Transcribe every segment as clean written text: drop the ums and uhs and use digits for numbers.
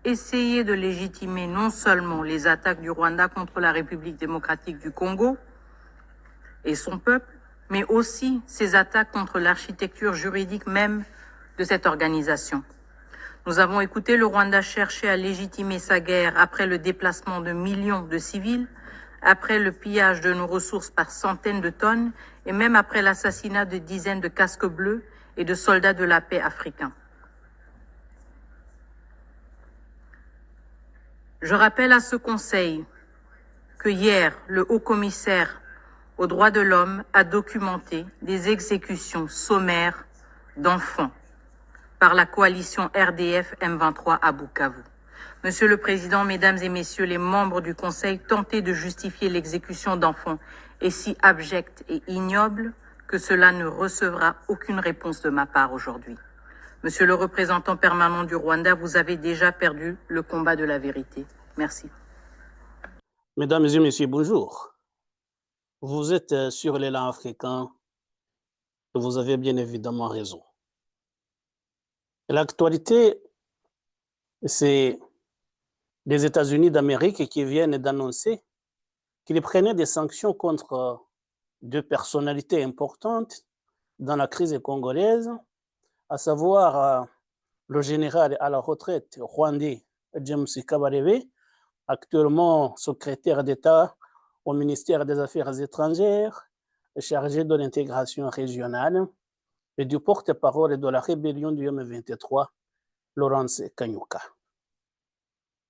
essayer de légitimer non seulement les attaques du Rwanda contre la République démocratique du Congo et son peuple, mais aussi ses attaques contre l'architecture juridique même de cette organisation. Nous avons écouté le Rwanda chercher à légitimer sa guerre après le déplacement de millions de civils, après le pillage de nos ressources par centaines de tonnes et même après l'assassinat de dizaines de casques bleus et de soldats de la paix africains. Je rappelle à ce Conseil que hier, le haut-commissaire aux droits de l'homme a documenté des exécutions sommaires d'enfants par la coalition RDF M23 à Bukavu. Monsieur le Président, Mesdames et Messieurs les membres du Conseil, tenter de justifier l'exécution d'enfants est si abject et ignoble que cela ne recevra aucune réponse de ma part aujourd'hui. Monsieur le représentant permanent du Rwanda, vous avez déjà perdu le combat de la vérité. Merci. Mesdames et Messieurs, bonjour. Vous êtes sur l'élan africain et vous avez bien évidemment raison. L'actualité, c'est les États-Unis d'Amérique qui viennent d'annoncer qu'ils prenaient des sanctions contre deux personnalités importantes dans la crise congolaise, à savoir le général à la retraite rwandais James Kabarebe, actuellement secrétaire d'État au ministère des Affaires étrangères, chargé de l'intégration régionale, et du porte-parole de la rébellion du M23, Lawrence Kanyuka.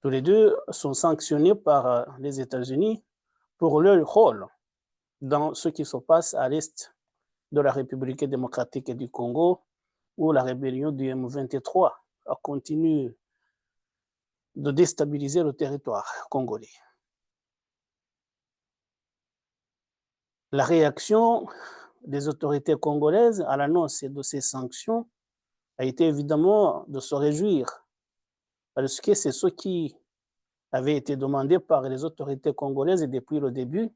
Tous les deux sont sanctionnés par les États-Unis pour leur rôle dans ce qui se passe à l'est de la République démocratique du Congo, où la rébellion du M23 continue de déstabiliser le territoire congolais. La réaction des autorités congolaises à l'annonce de ces sanctions a été évidemment de se réjouir, parce que c'est ce qui avait été demandé par les autorités congolaises depuis le début,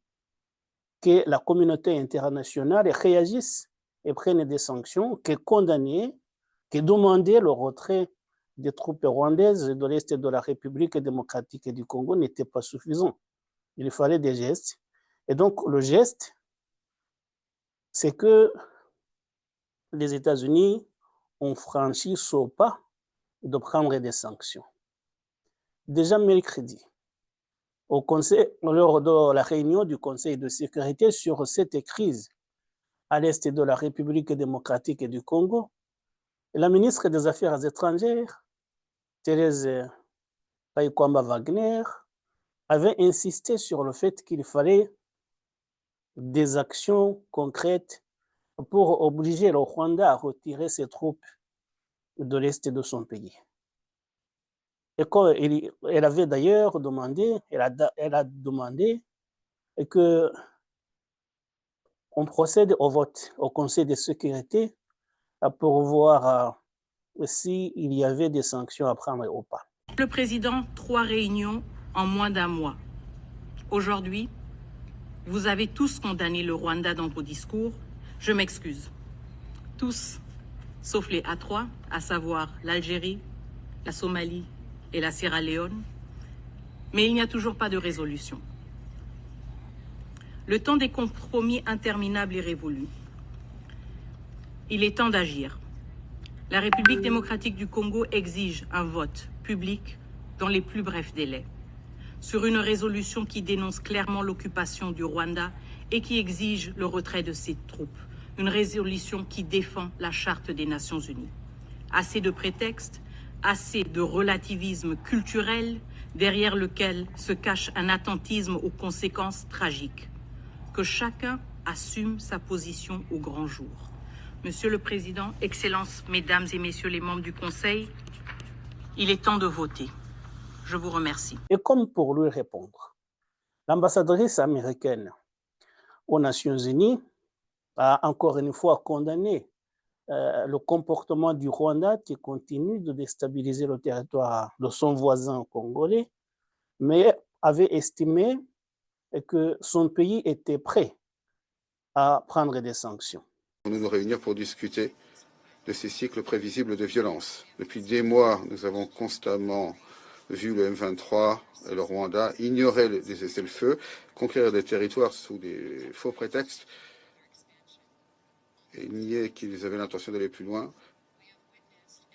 que la communauté internationale réagisse et prenne des sanctions, que condamner, que demander le retrait des troupes rwandaises de l'Est de la République démocratique du Congo n'était pas suffisant. Il fallait des gestes. Et donc, le geste, c'est que les États-Unis ont franchi ce pas de prendre des sanctions. Déjà mercredi, lors de la réunion du Conseil de sécurité sur cette crise à l'est de la République démocratique du Congo, la ministre des Affaires étrangères, Thérèse Kaikwamba Wagner, avait insisté sur le fait qu'il fallait des actions concrètes pour obliger le Rwanda à retirer ses troupes de l'est de son pays. Et elle avait d'ailleurs demandé, elle a demandé que on procède au vote au Conseil de sécurité pour voir s'il y avait des sanctions à prendre ou pas. Le Président, 3 réunions en moins d'un mois. Aujourd'hui, vous avez tous condamné le Rwanda dans vos discours. Je m'excuse. Tous, sauf les A3, à savoir l'Algérie, la Somalie et la Sierra Leone. Mais il n'y a toujours pas de résolution. Le temps des compromis interminables est révolu. Il est temps d'agir. La République démocratique du Congo exige un vote public dans les plus brefs délais sur une résolution qui dénonce clairement l'occupation du Rwanda et qui exige le retrait de ses troupes. Une résolution qui défend la Charte des Nations Unies. Assez de prétextes, assez de relativisme culturel derrière lequel se cache un attentisme aux conséquences tragiques. Que chacun assume sa position au grand jour. Monsieur le Président, Excellences, Mesdames et Messieurs les membres du Conseil, il est temps de voter. Je vous remercie. Et comme pour lui répondre, l'ambassadrice américaine aux Nations Unies a encore une fois condamné le comportement du Rwanda qui continue de déstabiliser le territoire de son voisin congolais, mais avait estimé que son pays était prêt à prendre des sanctions. Nous réunir pour discuter de ces cycles prévisibles de violence. Depuis des mois, nous avons constamment vu le M23 et le Rwanda ignorer les cessez-le-feu, conquérir des territoires sous des faux prétextes et nier qu'ils avaient l'intention d'aller plus loin.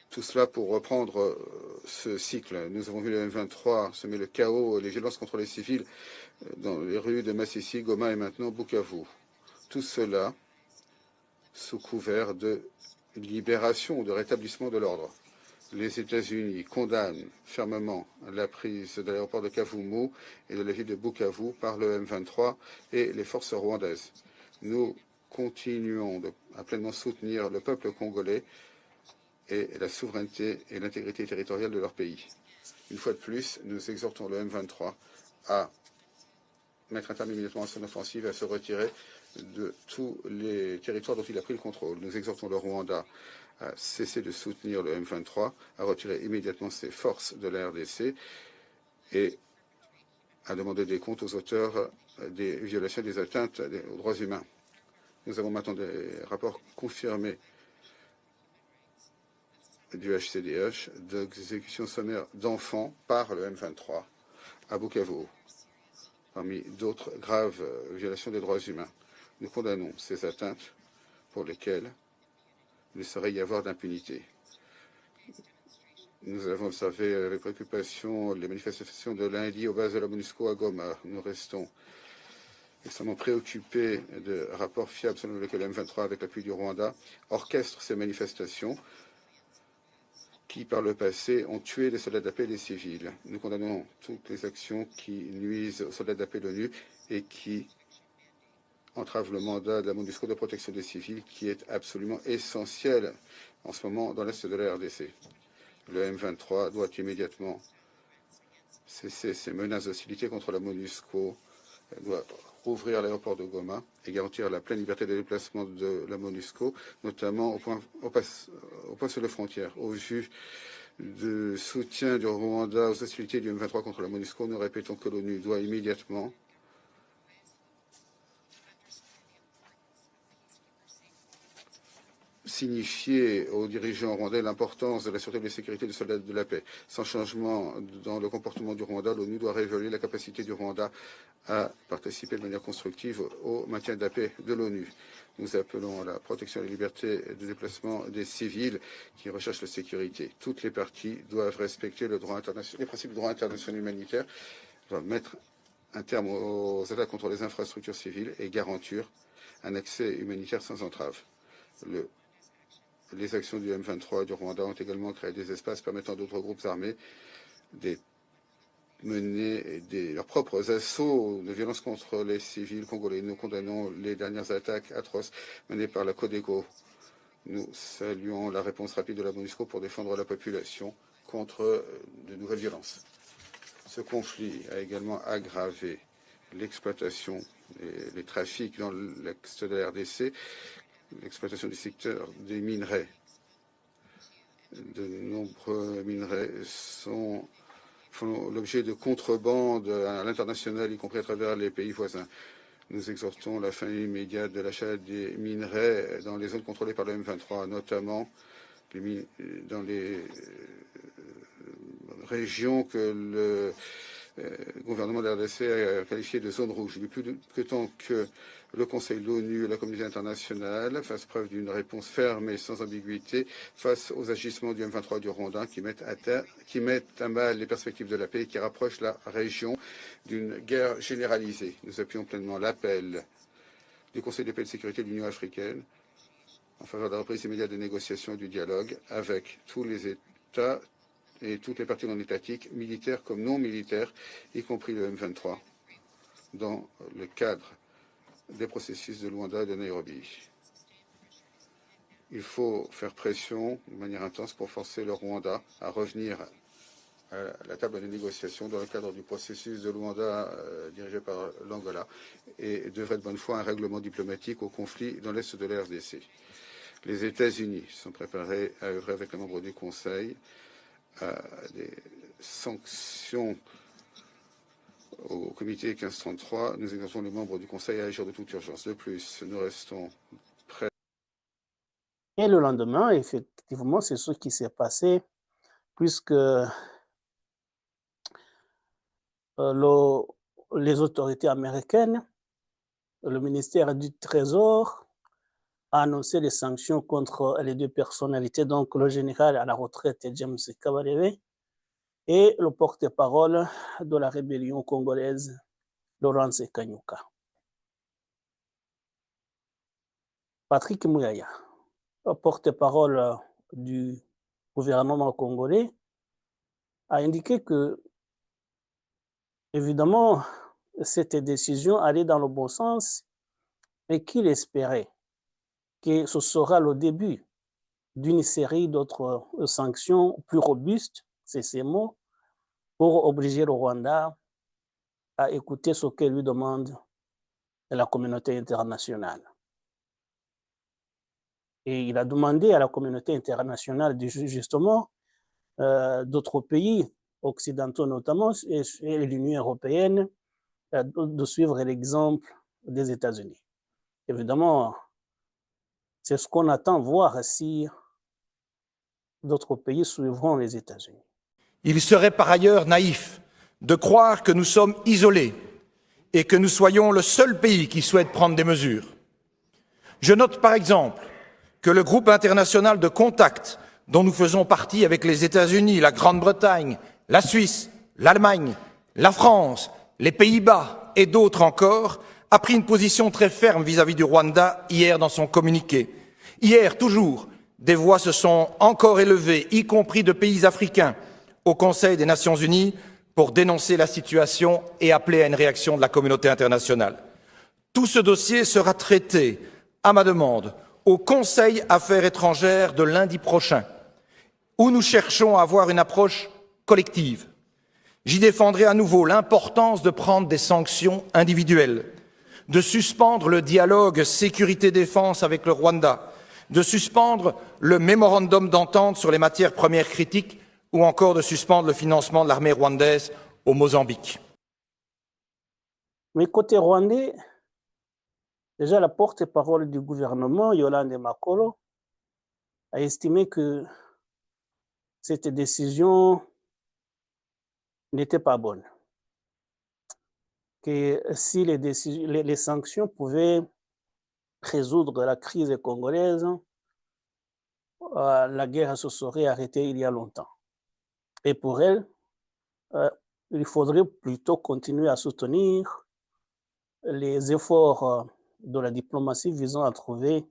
Tout cela pour reprendre ce cycle. Nous avons vu le M23 semer le chaos, les violences contre les civils dans les rues de Massissi, Goma et maintenant Bukavu. Tout cela sous couvert de libération, de rétablissement de l'ordre. Les États-Unis condamnent fermement la prise de l'aéroport de Kavumu et de la ville de Bukavu par le M23 et les forces rwandaises. Nous continuons à pleinement soutenir le peuple congolais et la souveraineté et l'intégrité territoriale de leur pays. Une fois de plus, nous exhortons le M23 à mettre un terme immédiatement à son offensive et à se retirer de tous les territoires dont il a pris le contrôle. Nous exhortons le Rwanda à cesser de soutenir le M23, à retirer immédiatement ses forces de la RDC et à demander des comptes aux auteurs des violations des atteintes aux droits humains. Nous avons maintenant des rapports confirmés du HCDH d'exécution sommaire d'enfants par le M23 à Bukavu, parmi d'autres graves violations des droits humains. Nous condamnons ces atteintes pour lesquelles il ne saurait y avoir d'impunité. Nous avons observé avec préoccupation les manifestations de lundi aux bases de la MONUSCO à Goma. Nous restons extrêmement préoccupés de rapports fiables selon lesquels le M23, avec l'appui du Rwanda, orchestre ces manifestations qui, par le passé, ont tué des soldats d'APE et des civils. Nous condamnons toutes les actions qui nuisent aux soldats d'APE de l'ONU et qui entravent le mandat de la MONUSCO de protection des civils, qui est absolument essentiel en ce moment dans l'est de la RDC. Le M23 doit immédiatement cesser ses menaces d'hostilité contre la MONUSCO, doit rouvrir l'aéroport de Goma et garantir la pleine liberté de déplacement de la MONUSCO, notamment au poste de frontière. Au vu du soutien du Rwanda aux hostilités du M23 contre la MONUSCO, nous répétons que l'ONU doit immédiatement signifier aux dirigeants rwandais l'importance de la sûreté et de la sécurité des soldats de la paix. Sans changement dans le comportement du Rwanda, l'ONU doit révéler la capacité du Rwanda à participer de manière constructive au maintien de la paix de l'ONU. Nous appelons à la protection et la liberté de déplacement des civils qui recherchent la sécurité. Toutes les parties doivent respecter le droit international, les principes du droit international humanitaire, doivent mettre un terme aux attaques contre les infrastructures civiles et garantir un accès humanitaire sans entrave. Les actions du M23 et du Rwanda ont également créé des espaces permettant à d'autres groupes armés de mener leurs propres assauts de violence contre les civils congolais. Nous condamnons les dernières attaques atroces menées par la Codeco. Nous saluons la réponse rapide de la MONUSCO pour défendre la population contre de nouvelles violences. Ce conflit a également aggravé l'exploitation et les trafics dans l'est de la RDC, l'exploitation du secteur des minerais. De nombreux minerais font l'objet de contrebande à l'international, y compris à travers les pays voisins. Nous exhortons la fin immédiate de l'achat des minerais dans les zones contrôlées par le M23, notamment dans les régions que le gouvernement de la RDC a qualifié de zone rouge. Il est plus que temps que le Conseil de l'ONU et la communauté internationale fassent preuve d'une réponse ferme et sans ambiguïté face aux agissements du M23 du Rwanda qui mettent à mal les perspectives de la paix et qui rapprochent la région d'une guerre généralisée. Nous appuyons pleinement l'appel du Conseil de paix et de sécurité de l'Union africaine en faveur de la reprise immédiate des négociations et du dialogue avec tous les États et toutes les parties non étatiques, militaires comme non militaires, y compris le M23, dans le cadre des processus de Luanda et de Nairobi. Il faut faire pression de manière intense pour forcer le Rwanda à revenir à la table des négociations dans le cadre du processus de Luanda dirigé par l'Angola et devrait de bonne foi un règlement diplomatique au conflit dans l'est de la RDC. Les États-Unis sont préparés à œuvrer avec les membres du Conseil à des sanctions au comité 1533. Nous exhortons les membres du Conseil à agir de toute urgence. De plus, nous restons prêts. Et le lendemain, effectivement, c'est ce qui s'est passé, puisque les autorités américaines, le ministère du Trésor a annoncé des sanctions contre les deux personnalités, donc le général à la retraite James Kabarebe et le porte-parole de la rébellion congolaise, Laurence Kanyuka. Patrick Mouyaya, porte-parole du gouvernement congolais, a indiqué que, évidemment, cette décision allait dans le bon sens et qu'il espérait que ce sera le début d'une série d'autres sanctions plus robustes, c'est ces mots, pour obliger le Rwanda à écouter ce que lui demande la communauté internationale. Et il a demandé à la communauté internationale, justement, d'autres pays occidentaux notamment, et l'Union européenne, de suivre l'exemple des États-Unis. Évidemment, c'est ce qu'on attend voir si d'autres pays suivront les États-Unis. Il serait par ailleurs naïf de croire que nous sommes isolés et que nous soyons le seul pays qui souhaite prendre des mesures. Je note par exemple que le groupe international de contact dont nous faisons partie avec les États-Unis, la Grande-Bretagne, la Suisse, l'Allemagne, la France, les Pays-Bas et d'autres encore, a pris une position très ferme vis-à-vis du Rwanda hier dans son communiqué. Hier, toujours, des voix se sont encore élevées, y compris de pays africains, au Conseil des Nations Unies pour dénoncer la situation et appeler à une réaction de la communauté internationale. Tout ce dossier sera traité, à ma demande, au Conseil Affaires étrangères de lundi prochain, où nous cherchons à avoir une approche collective. J'y défendrai à nouveau l'importance de prendre des sanctions individuelles, de suspendre le dialogue sécurité-défense avec le Rwanda, de suspendre le mémorandum d'entente sur les matières premières critiques ou encore de suspendre le financement de l'armée rwandaise au Mozambique. Mais côté rwandais, déjà la porte-parole du gouvernement, Yolande Makolo, a estimé que cette décision n'était pas bonne. Que si les sanctions pouvaient résoudre la crise congolaise, la guerre se serait arrêtée il y a longtemps. Et pour elle, il faudrait plutôt continuer à soutenir les efforts de la diplomatie visant à trouver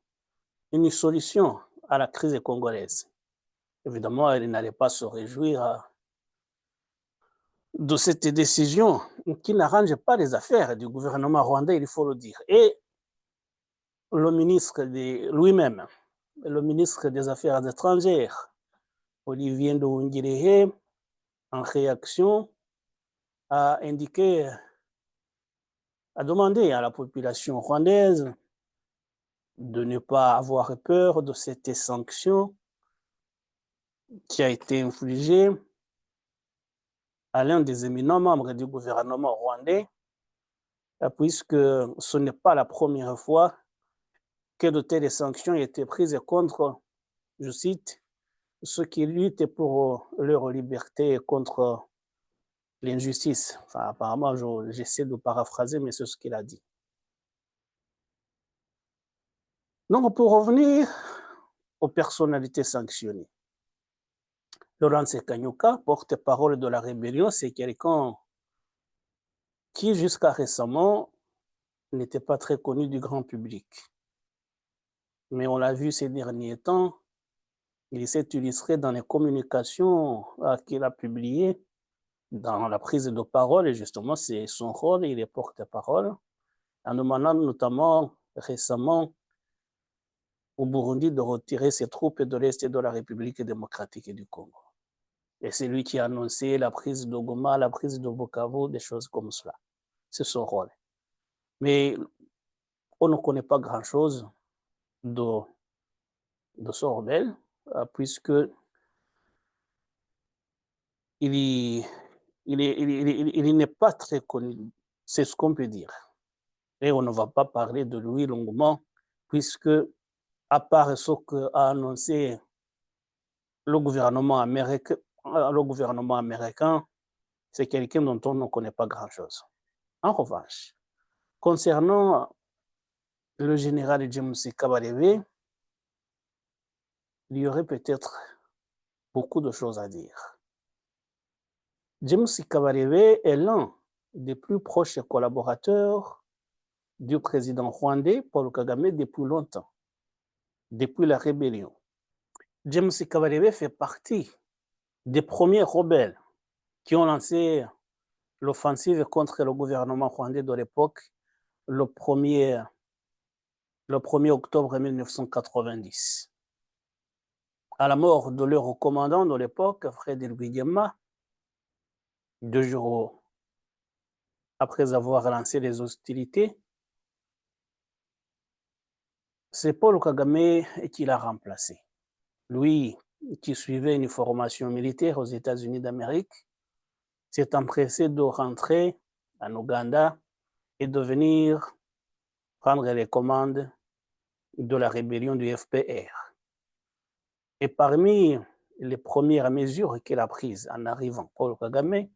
une solution à la crise congolaise. Évidemment, elle n'allait pas se réjouir de cette décision qui n'arrange pas les affaires du gouvernement rwandais, il faut le dire. Et le ministre lui-même, le ministre des Affaires étrangères, Olivier Nduhungirehe, en réaction, a demandé à la population rwandaise de ne pas avoir peur de cette sanction qui a été infligée à l'un des éminents membres du gouvernement rwandais, puisque ce n'est pas la première fois que de telles sanctions étaient prises contre, je cite, ceux qui luttent pour leur liberté et contre l'injustice. Enfin, apparemment, j'essaie de paraphraser, mais c'est ce qu'il a dit. Donc, pour revenir aux personnalités sanctionnées, Laurence Kanyuka, porte-parole de la rébellion, c'est quelqu'un qui, jusqu'à récemment, n'était pas très connu du grand public. Mais on l'a vu ces derniers temps, il s'est illustré dans les communications qu'il a publiées, dans la prise de parole, et justement, c'est son rôle, il est porte-parole, en demandant notamment récemment au Burundi de retirer ses troupes de l'Est de la République démocratique du Congo. Et c'est lui qui a annoncé la prise de Goma, la prise de Bukavu, des choses comme cela. C'est son rôle. Mais on ne connaît pas grand-chose de ce rebelle, puisque il n'est pas très connu. C'est ce qu'on peut dire. Et on ne va pas parler de lui longuement, puisque, à part ce qu'a annoncé le gouvernement américain, c'est quelqu'un dont on ne connaît pas grand-chose. En revanche, concernant le général James Kabarebe, il y aurait peut-être beaucoup de choses à dire. James Kabarebe est l'un des plus proches collaborateurs du président rwandais Paul Kagame depuis longtemps, depuis la rébellion. James Kabarebe fait partie des premiers rebelles qui ont lancé l'offensive contre le gouvernement rwandais de l'époque le 1er octobre 1990. À la mort de leur commandant de l'époque, Fred Rwigema, 2 jours après avoir lancé les hostilités, c'est Paul Kagame qui l'a remplacé. Lui, qui suivait une formation militaire aux États-Unis d'Amérique, s'est empressé de rentrer en Ouganda et de venir prendre les commandes de la rébellion du FPR. Et parmi les premières mesures qu'il a prises en arrivant, Paul Kagame,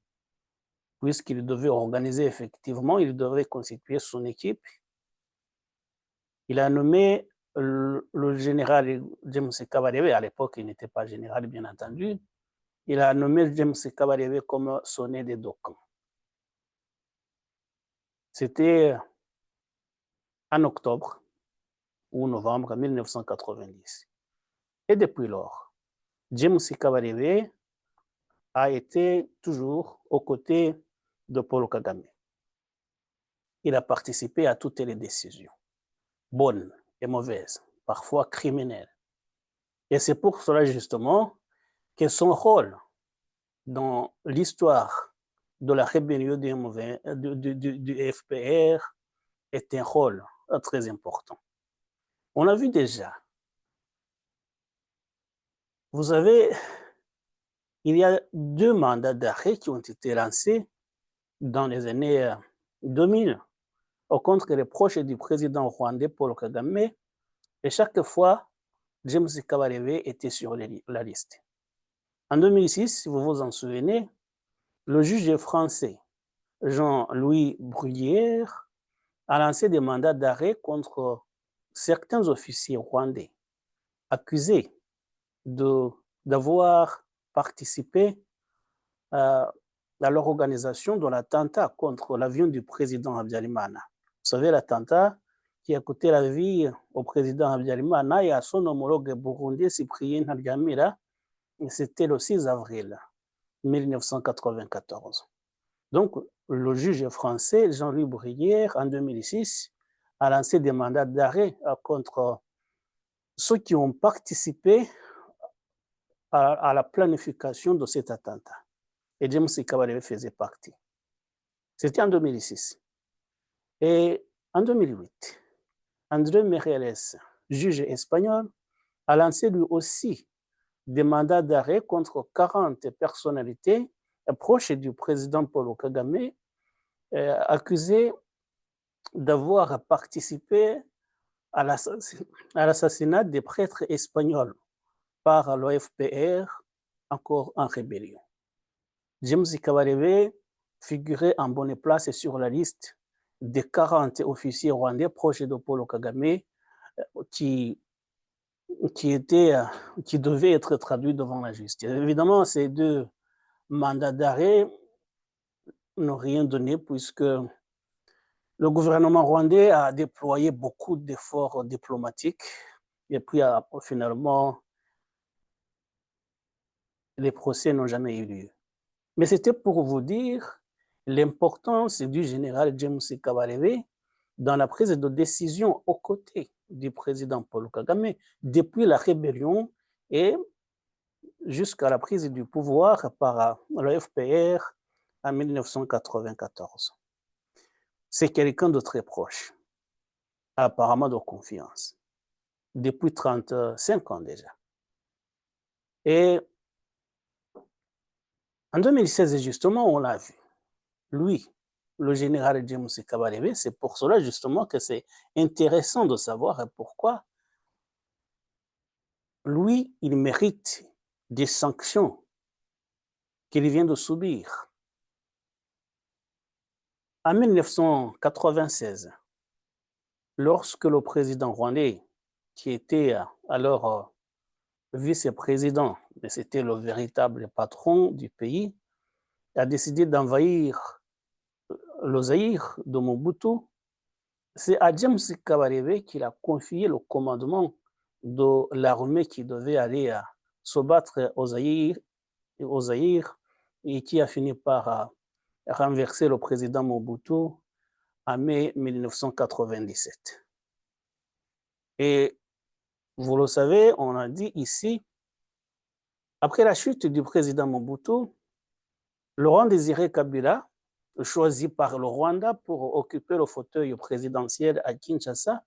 puisqu'il devait organiser effectivement, il devait constituer son équipe, il a nommé le général James Kabarebe, à l'époque il n'était pas général bien entendu, il a nommé James Kabarebe comme son aide de camp. C'était en octobre ou novembre 1990. Et depuis lors, James Kabarebe a été toujours aux côtés de Paul Kagame. Il a participé à toutes les décisions, bonnes et mauvaises, parfois criminelles. Et c'est pour cela justement que son rôle dans l'histoire de la rébellion du FPR est un rôle très important. On a vu déjà, vous savez, il y a 2 mandats d'arrêt qui ont été lancés dans les années 2000 contre les proches du président rwandais Paul Kagame, et chaque fois, James Kabarebe était sur la liste. En 2006, si vous vous en souvenez, le juge français Jean-Louis Bruguière a lancé des mandats d'arrêt contre certains officiers rwandais accusés d'avoir participé à l'organisation de l'attentat contre l'avion du président Habyarimana. Vous savez, l'attentat qui a coûté la vie au président Habyarimana et à son homologue burundais Cyprien Ntaryamira, c'était le 6 avril 1994. Donc, le juge français Jean-Louis Bruguière, en 2006, a lancé des mandats d'arrêt contre ceux qui ont participé à la planification de cet attentat. Et James Kabarebe faisait partie. C'était en 2006. Et en 2008, André Meirelles, juge espagnol, a lancé lui aussi des mandats d'arrêt contre 40 personnalités proches du président Paul Kagame, accusées d'avoir participé à l'assassinat des prêtres espagnols par le FPR, encore en rébellion. James Kabarebe figurait en bonne place sur la liste des 40 officiers rwandais proches de Paul Kagame qui devaient être traduits devant la justice. Évidemment, ces 2 mandats d'arrêt n'ont rien donné puisque le gouvernement rwandais a déployé beaucoup d'efforts diplomatiques et puis finalement, les procès n'ont jamais eu lieu. Mais c'était pour vous dire l'importance du général James Kabarebe dans la prise de décision aux côtés du président Paul Kagame depuis la rébellion et jusqu'à la prise du pouvoir par le FPR en 1994. C'est quelqu'un de très proche, apparemment de confiance, depuis 35 ans déjà. Et en 2016, justement, on l'a vu. Lui, le général James Kabarebe, c'est pour cela justement que c'est intéressant de savoir pourquoi lui, il mérite des sanctions qu'il vient de subir En 1996, lorsque le président rwandais, qui était alors vice-président, mais c'était le véritable patron du pays, a décidé d'envahir le Zaïre de Mobutu, c'est à James Kabarebe qu'il a confié le commandement de l'armée qui devait aller se battre au Zaïre et qui a fini par renverser le président Mobutu en mai 1997. Et vous le savez, on a dit ici, après la chute du président Mobutu, Laurent Désiré Kabila, choisi par le Rwanda pour occuper le fauteuil présidentiel à Kinshasa,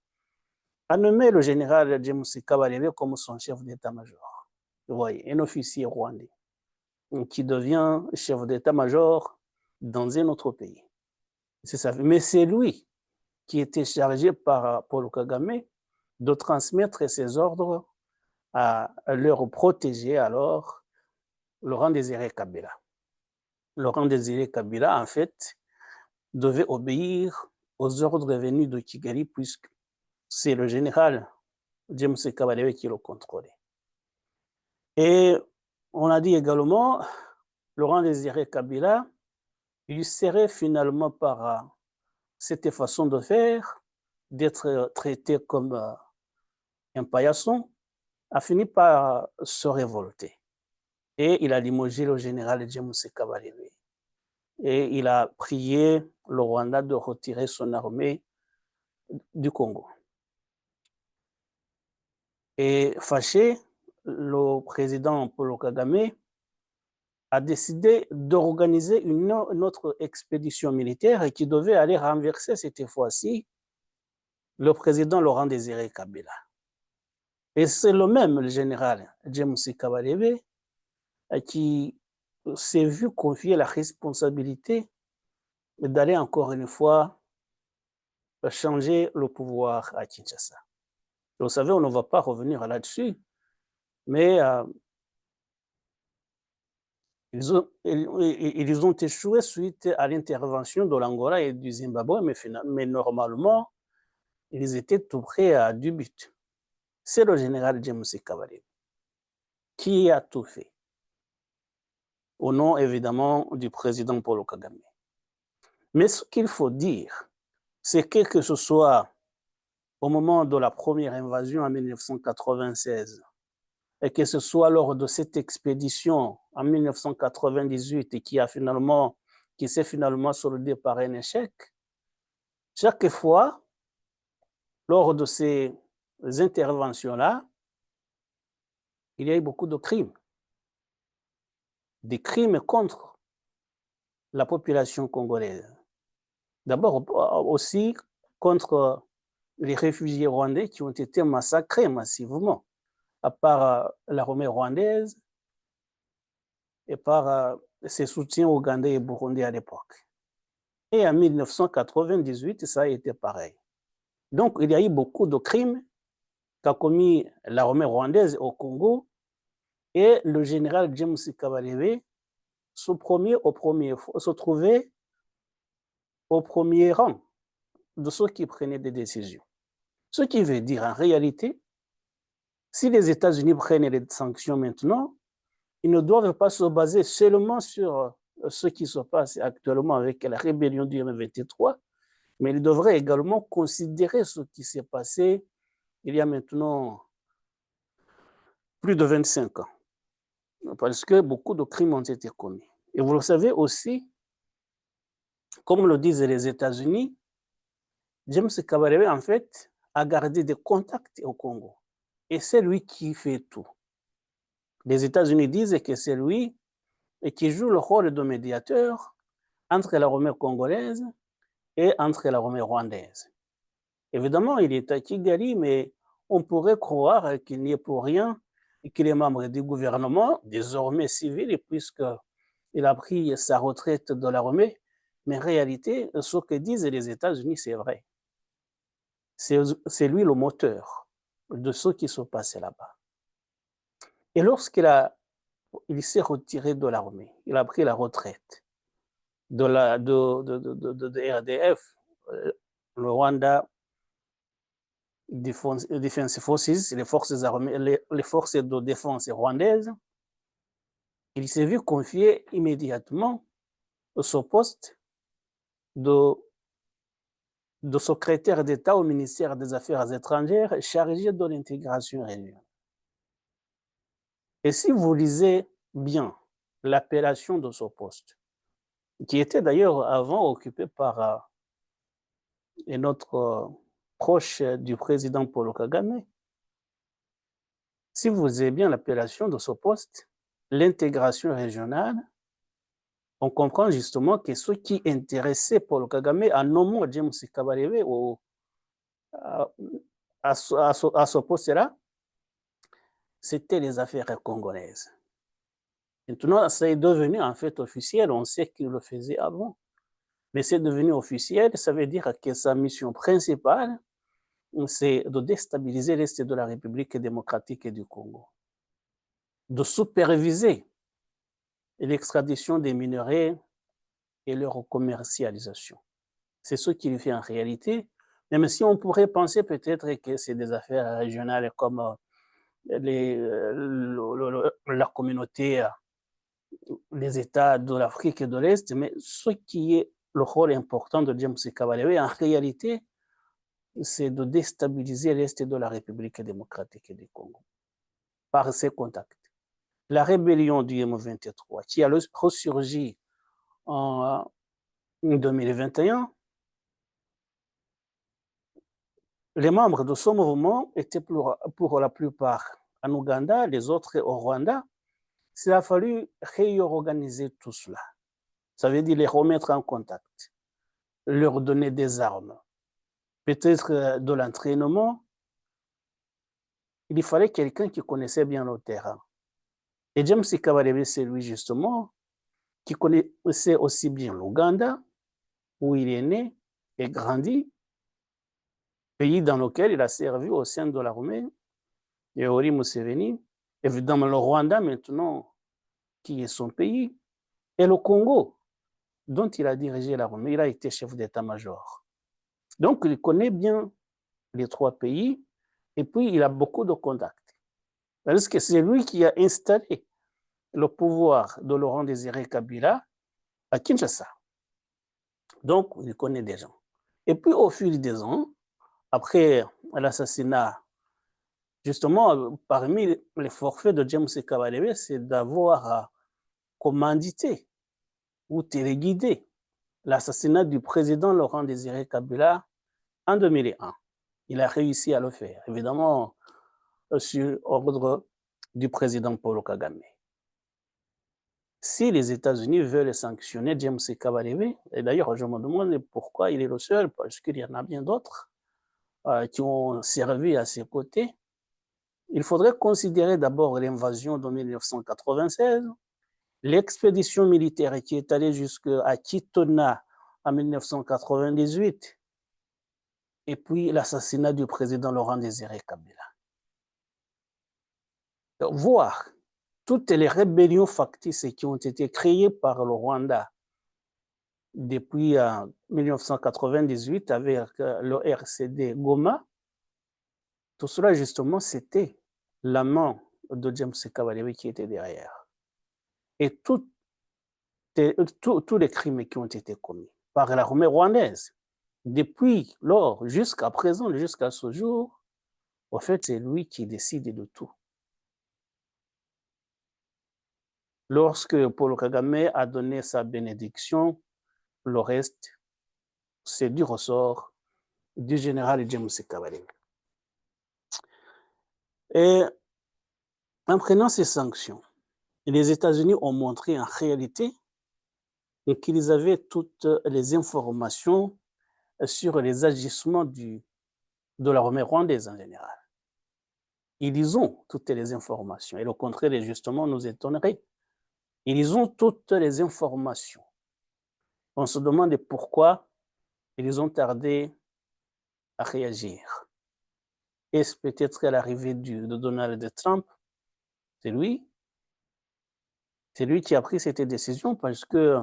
a nommé le général James Kabarebe comme son chef d'état-major. Vous voyez, un officier rwandais qui devient chef d'état-major dans un autre pays. C'est ça. Mais c'est lui qui était chargé par Paul Kagame de transmettre ses ordres à leur protégé alors, Laurent Désiré Kabila. Laurent Désiré Kabila, en fait, devait obéir aux ordres venus de Kigali, puisque c'est le général James Kabarebe qui le contrôlait. Et on a dit également, Laurent Désiré Kabila, il serait finalement par cette façon de faire, d'être traité comme un paillasson, a fini par se révolter. Et il a limogé le général James Kabarebe. Et il a prié le Rwanda de retirer son armée du Congo. Et fâché, le président Paul Kagame a décidé d'organiser une autre expédition militaire qui devait aller renverser cette fois-ci le président Laurent Désiré Kabila. Et c'est le même, le général James Kabarebe, qui s'est vu confier la responsabilité d'aller encore une fois changer le pouvoir à Kinshasa. Vous savez, on ne va pas revenir là-dessus, mais ils ont échoué suite à l'intervention de l'Angola et du Zimbabwe, mais normalement, ils étaient tout près du but. C'est le général James Kabarebe qui a tout fait, au nom évidemment du président Paul Kagame. Mais ce qu'il faut dire, c'est que ce soit au moment de la première invasion en 1996, et que ce soit lors de cette expédition en 1998 et qui s'est finalement soldée par un échec, chaque fois, lors de ces interventions-là, il y a eu beaucoup de crimes. Des crimes contre la population congolaise. D'abord aussi contre les réfugiés rwandais qui ont été massacrés massivement, à part l'armée rwandaise et par ses soutiens ougandais et burundais à l'époque. Et en 1998, ça a été pareil. Donc, il y a eu beaucoup de crimes qu'a commis l'armée rwandaise au Congo et le général James Kabarebe se trouvait au premier rang de ceux qui prenaient des décisions. Ce qui veut dire, en réalité, si les États-Unis prennent des sanctions maintenant, ils ne doivent pas se baser seulement sur ce qui se passe actuellement avec la rébellion du M23, mais ils devraient également considérer ce qui s'est passé il y a maintenant plus de 25 ans, parce que beaucoup de crimes ont été commis. Et vous le savez aussi, comme le disent les États-Unis, James Kabarebe, en fait, a gardé des contacts au Congo. Et c'est lui qui fait tout. Les États-Unis disent que c'est lui qui joue le rôle de médiateur entre l'armée congolaise et entre l'armée rwandaise. Évidemment, il est à Kigali, mais on pourrait croire qu'il n'y est pour rien et qu'il est membre du gouvernement, désormais civil, puisqu'il a pris sa retraite de l'armée. Mais en réalité, ce que disent les États-Unis, c'est vrai. C'est lui le moteur de ce qui se passait là-bas. Et lorsqu'il s'est retiré de l'armée, il a pris la retraite. de RDF, le Rwanda Defense Forces, les forces armées, les forces de défense rwandaises, il s'est vu confier immédiatement ce poste de secrétaire d'État au ministère des Affaires étrangères chargé de l'intégration régionale. Et si vous lisez bien l'appellation de ce poste, qui était d'ailleurs avant occupé par un autre proche du président Paul Kagame, si vous avez bien l'appellation de ce poste, l'intégration régionale, on comprend justement que ce qui intéressait Paul Kagame en nommant James Kabarebe à ce poste-là, c'était les affaires congolaises. Maintenant, c'est devenu en fait officiel, on sait qu'il le faisait avant, mais c'est devenu officiel, ça veut dire que sa mission principale, c'est de déstabiliser l'Est de la République démocratique du Congo, de superviser l'extradition des minerais et leur commercialisation. C'est ce qu'il fait en réalité, même si on pourrait penser peut-être que c'est des affaires régionales comme la communauté, les États de l'Afrique et de l'Est, mais ce qui est le rôle important de James Kabarebe, en réalité, c'est de déstabiliser l'Est de la République démocratique du Congo par ses contacts. La rébellion du M23, qui a ressurgi en 2021, les membres de ce mouvement étaient pour la plupart en Ouganda, les autres au Rwanda. Il a fallu réorganiser tout cela. Ça veut dire les remettre en contact, leur donner des armes, peut-être de l'entraînement. Il fallait quelqu'un qui connaissait bien le terrain. Et James Kabarebe, c'est lui justement qui connaissait aussi bien l'Ouganda, où il est né et grandi, pays dans lequel il a servi au sein de l'armée, Yoweri Museveni, évidemment le Rwanda maintenant, qui est son pays, et le Congo, dont il a dirigé l'armée, il a été chef d'état-major. Donc il connaît bien les trois pays, et puis il a beaucoup de contacts. Parce que c'est lui qui a installé le pouvoir de Laurent Désiré Kabila à Kinshasa. Donc, il connaît des gens. Et puis, au fil des ans, après l'assassinat, justement, parmi les forfaits de James Kabarebe, c'est d'avoir commandité ou téléguidé l'assassinat du président Laurent Désiré Kabila en 2001. Il a réussi à le faire, évidemment, sur ordre du président Paul Kagame. Si les États-Unis veulent sanctionner James Kabarebe, et d'ailleurs je me demande pourquoi il est le seul, parce qu'il y en a bien d'autres qui ont servi à ses côtés, il faudrait considérer d'abord l'invasion de 1996, l'expédition militaire qui est allée jusqu'à Kitona en 1998, et puis l'assassinat du président Laurent Désiré Kabila. Voir toutes les rébellions factices qui ont été créées par le Rwanda depuis 1998 avec le RCD Goma, tout cela justement c'était la main de James Kabarebe qui était derrière. Et tous les crimes qui ont été commis par l'armée rwandaise, depuis lors jusqu'à présent, jusqu'à ce jour, en fait c'est lui qui décide de tout. Lorsque Paul Kagame a donné sa bénédiction, le reste, c'est du ressort du général James Kabarebe. Et en prenant ces sanctions, les États-Unis ont montré en réalité qu'ils avaient toutes les informations sur les agissements de l'armée rwandaise en général. Ils ont toutes les informations, et le contraire, justement, nous étonnerait. Ils ont toutes les informations. On se demande pourquoi ils ont tardé à réagir. Est-ce peut-être à l'arrivée de Donald Trump? C'est lui qui a pris cette décision parce que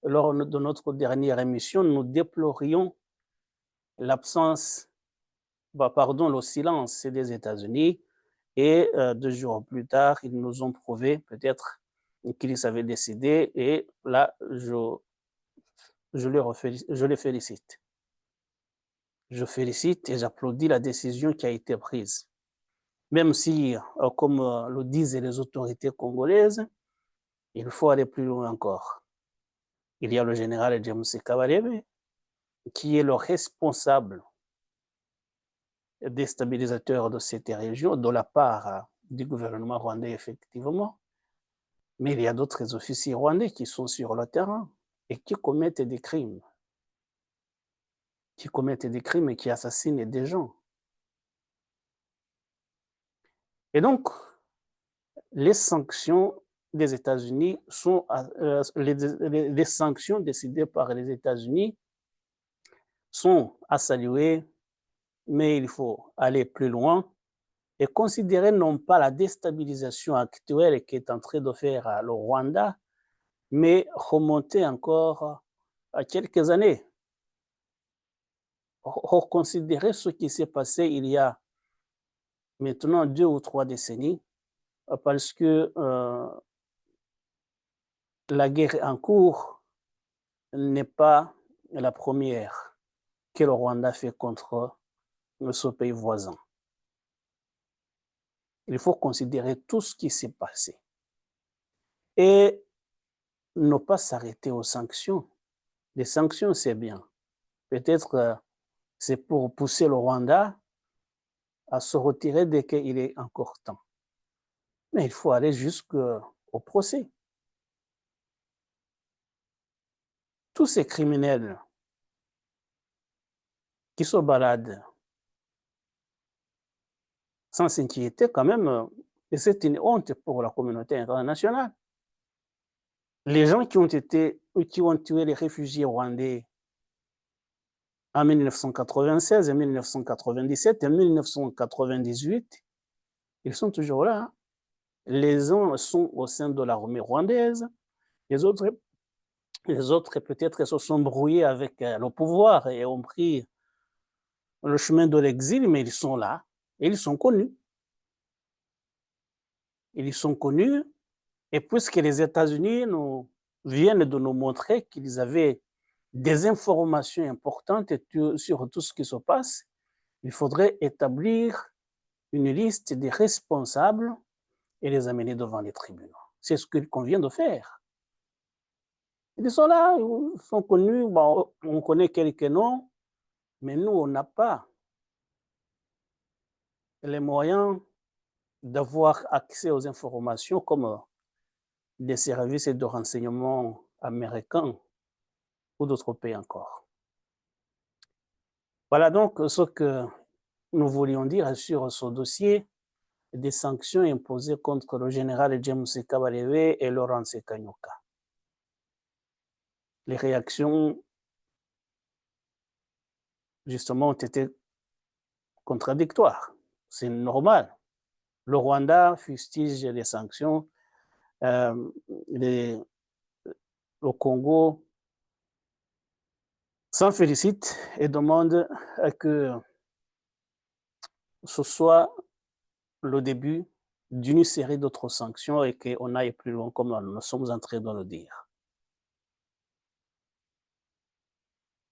lors de notre dernière émission, nous déplorions l'absence, le silence des États-Unis. Et 2 jours plus tard, ils nous ont prouvé peut-être qu'ils avaient décidé. Et là, je les félicite. Je félicite et j'applaudis la décision qui a été prise. Même si, comme le disent les autorités congolaises, il faut aller plus loin encore. Il y a le général James Kabarebe, qui est le responsable déstabilisateur de cette région, de la part du gouvernement rwandais, effectivement. Mais il y a d'autres officiers rwandais qui sont sur le terrain et qui commettent des crimes. Et qui assassinent des gens. Et donc, les sanctions des États-Unis sont, les sanctions décidées par les États-Unis sont à saluer, mais il faut aller plus loin et considérer non pas la déstabilisation actuelle qui est en train de faire le Rwanda, mais remonter encore à quelques années. Reconsidérer ce qui s'est passé il y a maintenant 2 ou 3 décennies, parce que la guerre en cours n'est pas la première que le Rwanda fait contre ce pays voisin. Il faut considérer tout ce qui s'est passé et ne pas s'arrêter aux sanctions. Les sanctions, c'est bien. Peut-être c'est pour pousser le Rwanda à se retirer dès qu'il est encore temps. Mais il faut aller jusqu'au procès. Tous ces criminels qui se baladent sans s'inquiéter quand même, et c'est une honte pour la communauté internationale. Les gens qui ont tué les réfugiés rwandais en 1996, en 1997, en 1998, ils sont toujours là. Les uns sont au sein de l'armée rwandaise, les autres peut-être se sont brouillés avec le pouvoir et ont pris le chemin de l'exil, mais ils sont là et ils sont connus. Ils sont connus, et puisque les États-Unis viennent de nous montrer qu'ils avaient des informations importantes sur tout ce qui se passe, il faudrait établir une liste des responsables et les amener devant les tribunaux. C'est ce qu'il convient de faire. Ils sont là, ils sont connus, bon, on connaît quelques noms, mais nous, on n'a pas les moyens d'avoir accès aux informations comme des services de renseignement américains ou d'autres pays encore. Voilà donc ce que nous voulions dire sur ce dossier des sanctions imposées contre le général James Kabarebe et Laurence Kanyuka. Les réactions, justement, ont été contradictoires. C'est normal. Le Rwanda fustige les sanctions. Le Congo s'en félicite et demande que ce soit le début d'une série d'autres sanctions et qu'on aille plus loin comme nous sommes en train de le dire.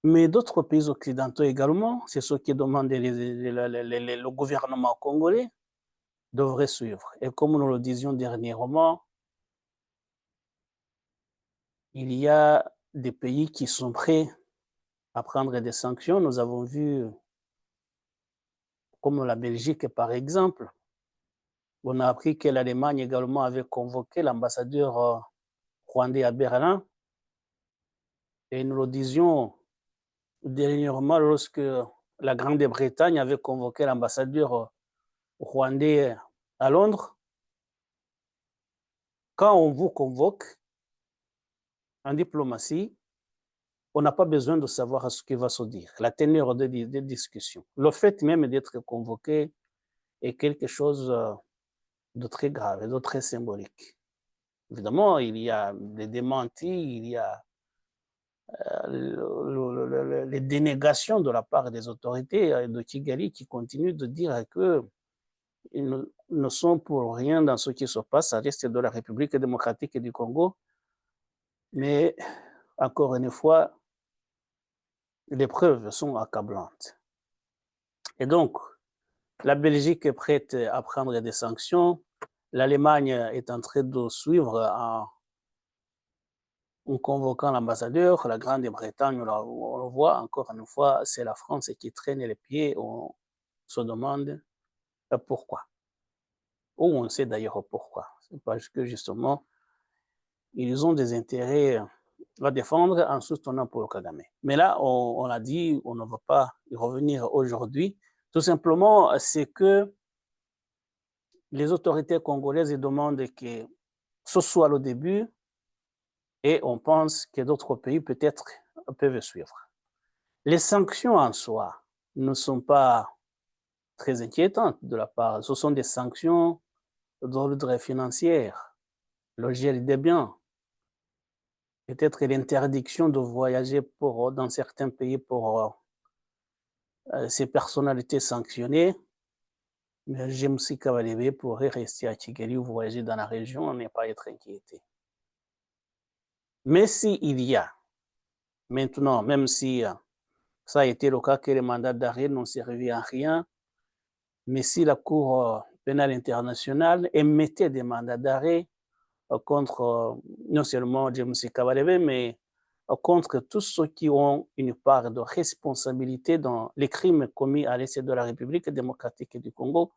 Mais d'autres pays occidentaux également, c'est ce que demande le gouvernement congolais, devrait suivre. Et comme nous le disions dernièrement, il y a des pays qui sont prêts à prendre des sanctions. Nous avons vu, comme la Belgique par exemple, on a appris que l'Allemagne également avait convoqué l'ambassadeur rwandais à Berlin. Et nous le disions dernièrement lorsque la Grande-Bretagne avait convoqué l'ambassadeur rwandais à Londres. Quand on vous convoque en diplomatie, on n'a pas besoin de savoir ce qui va se dire, la teneur des discussions. Le fait même d'être convoqué est quelque chose de très grave et de très symbolique. Évidemment, il y a des démentis, il y a les dénégations de la part des autorités de Kigali qui continuent de dire qu'ils ne sont pour rien dans ce qui se passe à l'est de la République démocratique du Congo. Mais encore une fois, les preuves sont accablantes. Et donc, la Belgique est prête à prendre des sanctions. L'Allemagne est en train de suivre en convoquant l'ambassadeur. La Grande-Bretagne, on le voit encore une fois, c'est la France qui traîne les pieds. On se demande pourquoi. Ou on sait d'ailleurs pourquoi. C'est parce que justement, ils ont des intérêts à défendre en soutenant Paul Kagame. Mais là, on a dit, on ne va pas y revenir aujourd'hui. Tout simplement, c'est que les autorités congolaises demandent que ce soit le début et on pense que d'autres pays peut-être peuvent suivre. Les sanctions en soi ne sont pas très inquiétantes de la part. Ce sont des sanctions d'ordre financier, le gel des biens, peut-être l'interdiction de voyager dans certains pays pour ces personnalités sanctionnées. Mais James Kabarebe pourrait rester à Kigali ou voyager dans la région, ne pas être inquiété. Mais s'il y a, maintenant, même si ça a été le cas que les mandats d'arrêt n'ont servi à rien, mais si la Cour pénale internationale émettait des mandats d'arrêt contre non seulement James Kabarebe, mais contre tous ceux qui ont une part de responsabilité dans les crimes commis à l'est de la République démocratique du Congo,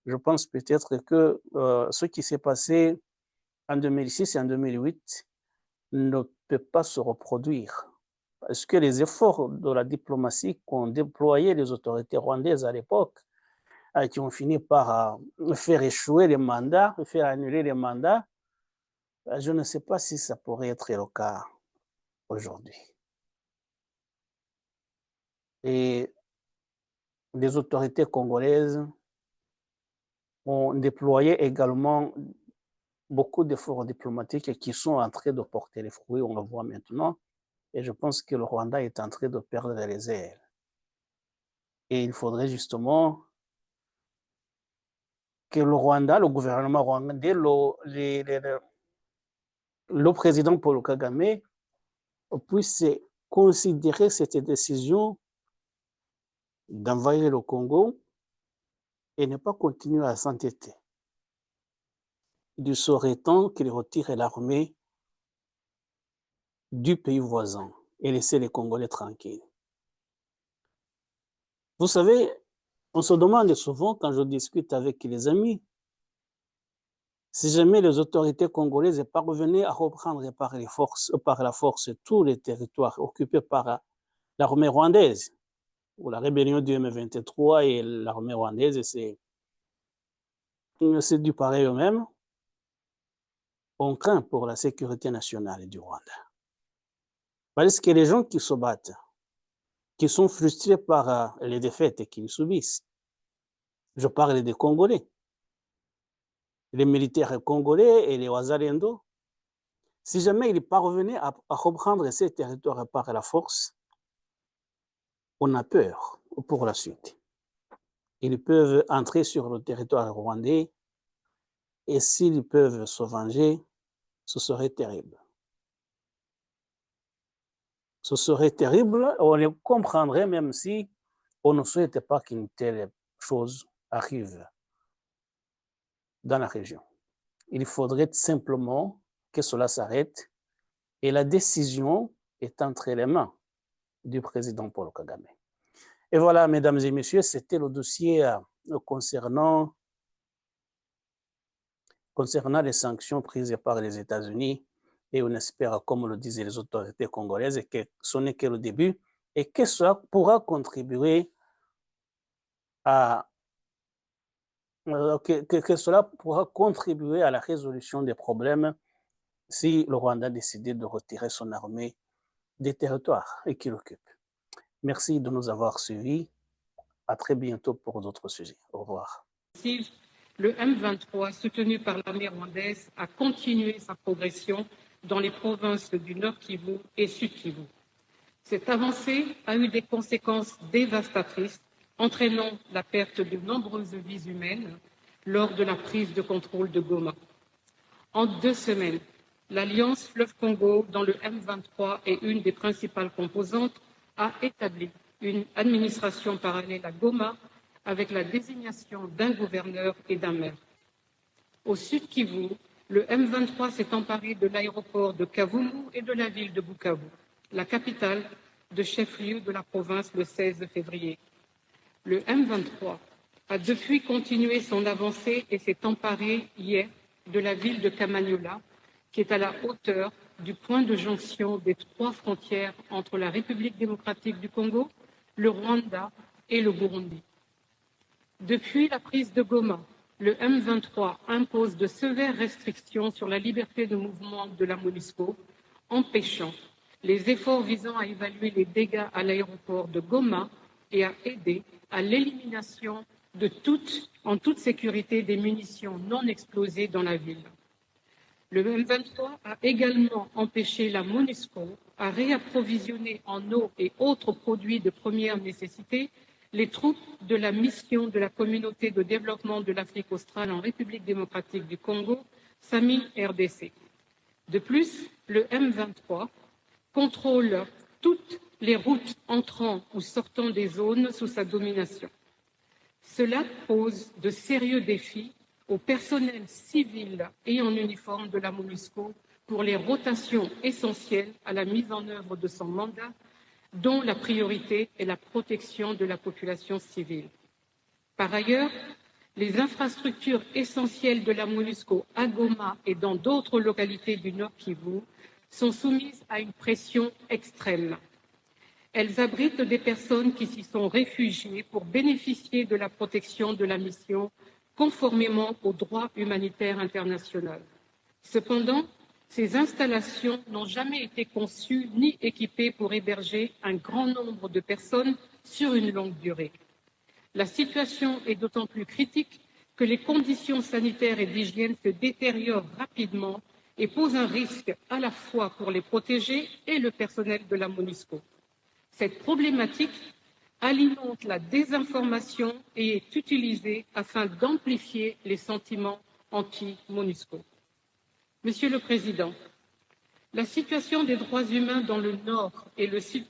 je pense peut-être que ce qui s'est passé en 2006 et en 2008 ne peut pas se reproduire. Parce que les efforts de la diplomatie qu'ont déployé les autorités rwandaises à l'époque, qui ont fini par faire échouer les mandats, faire annuler les mandats, je ne sais pas si ça pourrait être le cas aujourd'hui. Et les autorités congolaises ont déployé également beaucoup d'efforts diplomatiques qui sont en train de porter les fruits, on le voit maintenant. Et je pense que le Rwanda est en train de perdre les ailes. Et il faudrait justement que le Rwanda, le gouvernement rwandais, le président Paul Kagame puisse considérer cette décision d'envahir le Congo et ne pas continuer à s'entêter. Il serait temps qu'il retire l'armée du pays voisin et laisser les Congolais tranquilles. Vous savez, on se demande souvent, quand je discute avec les amis, si jamais les autorités congolaises parvenaient à reprendre par la force tous les territoires occupés par l'armée rwandaise, ou la rébellion du M23 et l'armée rwandaise, c'est du pareil eux-mêmes, on craint pour la sécurité nationale du Rwanda. Parce que les gens qui se battent, qui sont frustrés par les défaites qu'ils subissent, je parle des Congolais, les militaires congolais et les Wazalendo, si jamais ils parvenaient à reprendre ces territoires par la force, on a peur pour la suite. Ils peuvent entrer sur le territoire rwandais et s'ils peuvent se venger, ce serait terrible. Ce serait terrible, on les comprendrait même si on ne souhaite pas qu'une telle chose arrive dans la région. Il faudrait simplement que cela s'arrête et la décision est entre les mains du président Paul Kagame. Et voilà, mesdames et messieurs, c'était le dossier concernant les sanctions prises par les États-Unis. Et on espère, comme le disaient les autorités congolaises, que ce n'est que le début et que cela pourra contribuer à la résolution des problèmes si le Rwanda décidait de retirer son armée des territoires et qu'il occupe. Merci de nous avoir suivis. À très bientôt pour d'autres sujets. Au revoir. Le M23, soutenu par l'armée rwandaise, a continué sa progression dans les provinces du Nord Kivu et Sud Kivu. Cette avancée a eu des conséquences dévastatrices, entraînant la perte de nombreuses vies humaines lors de la prise de contrôle de Goma. En 2 semaines, l'Alliance Fleuve Congo, dont le M23 est une des principales composantes, a établi une administration parallèle à Goma avec la désignation d'un gouverneur et d'un maire. Au sud Kivu, le M23 s'est emparé de l'aéroport de Kavumu et de la ville de Bukavu, la capitale de chef-lieu de la province le 16 février. Le M23 a depuis continué son avancée et s'est emparé hier de la ville de Kamanyola, qui est à la hauteur du point de jonction des 3 frontières entre la République démocratique du Congo, le Rwanda et le Burundi. Depuis la prise de Goma, le M23 impose de sévères restrictions sur la liberté de mouvement de la MONUSCO, empêchant les efforts visant à évaluer les dégâts à l'aéroport de Goma et à aider à l'élimination en toute sécurité des munitions non explosées dans la ville. Le M23 a également empêché la MONUSCO à réapprovisionner en eau et autres produits de première nécessité les troupes de la mission de la communauté de développement de l'Afrique australe en République démocratique du Congo, SAMI-RDC. De plus, le M23 contrôle toutes les routes entrant ou sortant des zones sous sa domination. Cela pose de sérieux défis au personnel civil et en uniforme de la MONUSCO pour les rotations essentielles à la mise en œuvre de son mandat, dont la priorité est la protection de la population civile. Par ailleurs, les infrastructures essentielles de la MONUSCO à Goma et dans d'autres localités du Nord Kivu sont soumises à une pression extrême. Elles abritent des personnes qui s'y sont réfugiées pour bénéficier de la protection de la mission conformément au droit humanitaire international. Cependant, ces installations n'ont jamais été conçues ni équipées pour héberger un grand nombre de personnes sur une longue durée. La situation est d'autant plus critique que les conditions sanitaires et d'hygiène se détériorent rapidement et posent un risque à la fois pour les protégés et le personnel de la MONUSCO. Cette problématique alimente la désinformation et est utilisée afin d'amplifier les sentiments anti-MONUSCO. Monsieur le Président, la situation des droits humains dans le Nord et le Sud